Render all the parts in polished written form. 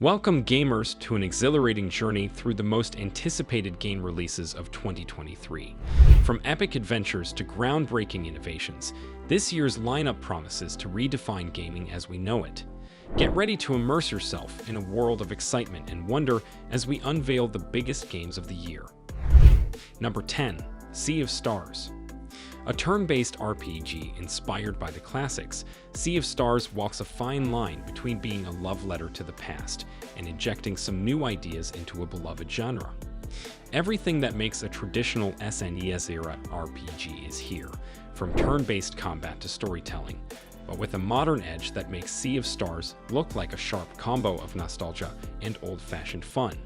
Welcome gamers to an exhilarating journey through the most anticipated game releases of 2023. From epic adventures to groundbreaking innovations, this year's lineup promises to redefine gaming as we know it. Get ready to immerse yourself in a world of excitement and wonder as we unveil the biggest games of the year. Number 10. Sea of Stars. A turn-based RPG inspired by the classics, Sea of Stars walks a fine line between being a love letter to the past and injecting some new ideas into a beloved genre. Everything that makes a traditional SNES-era RPG is here, from turn-based combat to storytelling, but with a modern edge that makes Sea of Stars look like a sharp combo of nostalgia and old-fashioned fun.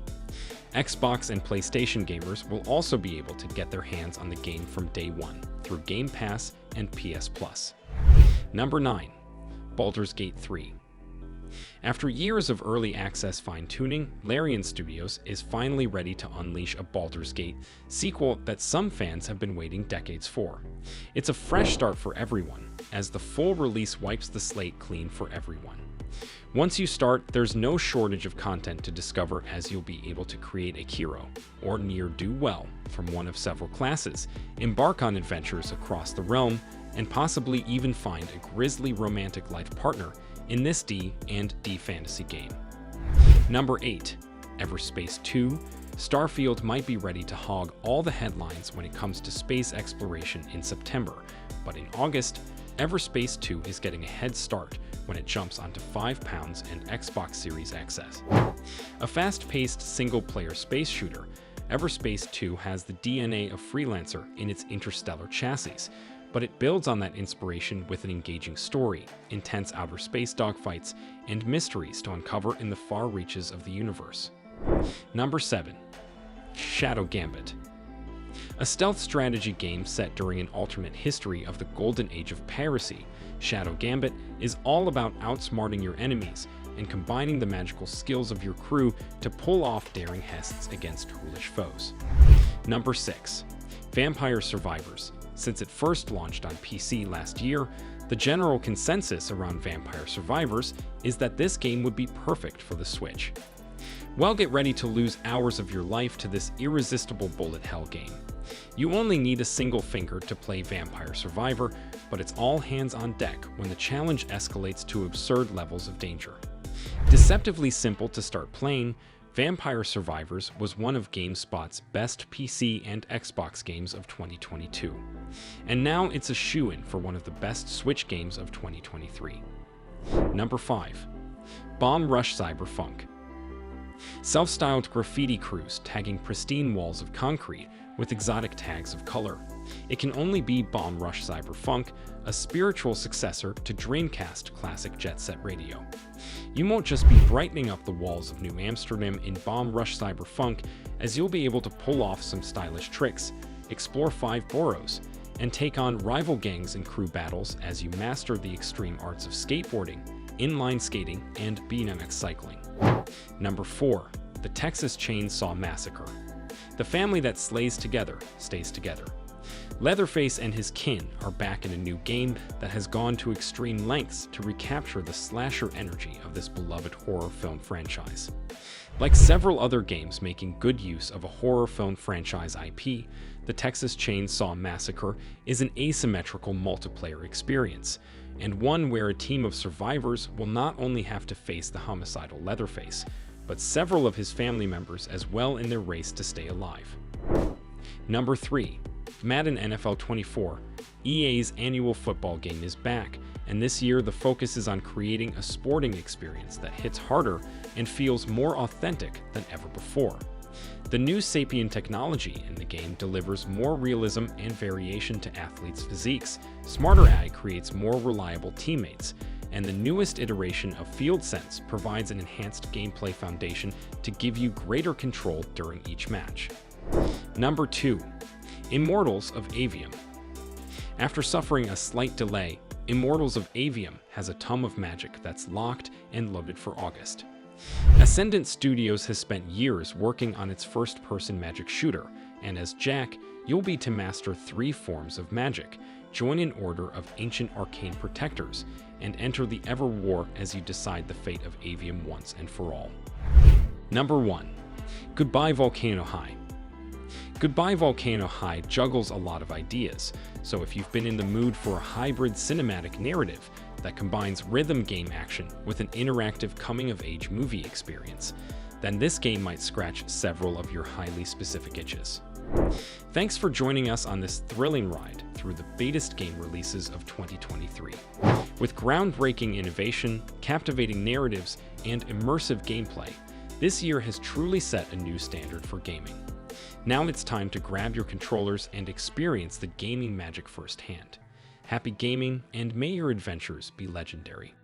Xbox and PlayStation gamers will also be able to get their hands on the game from day one through Game Pass and PS Plus. Number 9. Baldur's Gate 3. After years of early access fine-tuning, Larian Studios is finally ready to unleash a Baldur's Gate sequel that some fans have been waiting decades for. It's a fresh start for everyone, as the full release wipes the slate clean for everyone. Once you start, there's no shortage of content to discover, as you'll be able to create a hero, or ne'er-do-well, from one of several classes, embark on adventures across the realm, and possibly even find a grisly romantic life partner in this D&D fantasy game. Number 8. Everspace 2. Starfield might be ready to hog all the headlines when it comes to space exploration in September, but in August, Everspace 2 is getting a head start when it jumps onto £5 and Xbox Series XS. A fast-paced single-player space shooter, Everspace 2 has the DNA of Freelancer in its interstellar chassis, but it builds on that inspiration with an engaging story, intense outer space dogfights, and mysteries to uncover in the far reaches of the universe. Number 7. Shadow Gambit. A stealth strategy game set during an alternate history of the golden age of piracy, Shadow Gambit is all about outsmarting your enemies and combining the magical skills of your crew to pull off daring heists against foolish foes. Number 6. Vampire Survivors. Since it first launched on PC last year, the general consensus around Vampire Survivors is that this game would be perfect for the Switch. Well, get ready to lose hours of your life to this irresistible bullet hell game. You only need a single finger to play Vampire Survivor, but it's all hands on deck when the challenge escalates to absurd levels of danger. Deceptively simple to start playing, Vampire Survivors was one of GameSpot's best PC and Xbox games of 2022. And now it's a shoo-in for one of the best Switch games of 2023. Number 5. Bomb Rush Cyberpunk. Self-styled graffiti crews tagging pristine walls of concrete with exotic tags of color. It can only be Bomb Rush Cyberpunk, a spiritual successor to Dreamcast classic Jet Set Radio. You won't just be brightening up the walls of New Amsterdam in Bomb Rush Cyberpunk, as you'll be able to pull off some stylish tricks, explore 5 boroughs, and take on rival gangs in crew battles as you master the extreme arts of skateboarding, inline skating, and BMX cycling. Number 4. The Texas Chainsaw Massacre. The family that slays together stays together. Leatherface and his kin are back in a new game that has gone to extreme lengths to recapture the slasher energy of this beloved horror film franchise. Like several other games making good use of a horror film franchise IP, the Texas Chainsaw Massacre is an asymmetrical multiplayer experience, and one where a team of survivors will not only have to face the homicidal Leatherface, but several of his family members as well in their race to stay alive. Number 3. Madden NFL 24. EA's annual football game is back, and this year the focus is on creating a sporting experience that hits harder and feels more authentic than ever before. The new Sapien technology in the game delivers more realism and variation to athletes' physiques, smarter AI creates more reliable teammates, and the newest iteration of FieldSense provides an enhanced gameplay foundation to give you greater control during each match. Number 2. Immortals of Avium. After suffering a slight delay, Immortals of Avium has a tome of magic that's locked and loaded for August. Ascendant Studios has spent years working on its first-person magic shooter, and as Jack, you'll be to master 3 forms of magic, join an order of ancient arcane protectors, and enter the Ever War as you decide the fate of Avium once and for all. Number 1. Goodbye Volcano High. Goodbye Volcano High juggles a lot of ideas, so if you've been in the mood for a hybrid cinematic narrative that combines rhythm game action with an interactive coming-of-age movie experience, then this game might scratch several of your highly specific itches. Thanks for joining us on this thrilling ride through the biggest game releases of 2023. With groundbreaking innovation, captivating narratives, and immersive gameplay, this year has truly set a new standard for gaming. Now it's time to grab your controllers and experience the gaming magic firsthand. Happy gaming, and may your adventures be legendary.